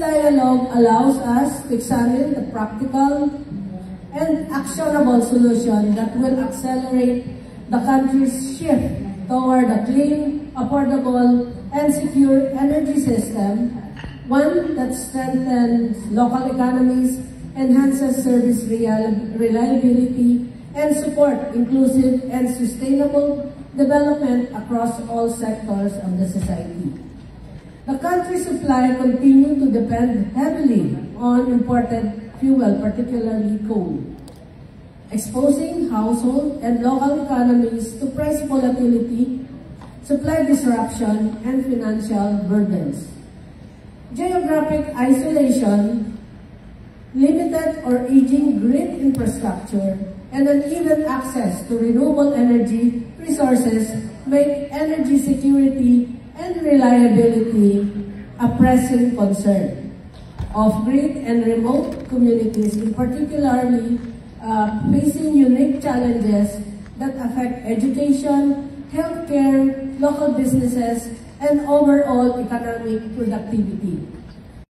dialogue allows us to examine the practical and actionable solution that will accelerate the country's shift toward a clean, affordable, and secure energy system, one that strengthens local economies, enhances service reliability, and support inclusive and sustainable development across all sectors of the society. The country's supply continues to depend heavily on imported fuel, particularly coal, exposing household and local economies to price volatility, supply disruption, and financial burdens. Geographic isolation, limited or aging grid infrastructure, and uneven access to renewable energy resources make energy security and reliability a pressing concern. Off-grid and remote communities, in particularly facing unique challenges that affect education, healthcare, local businesses, and overall economic productivity.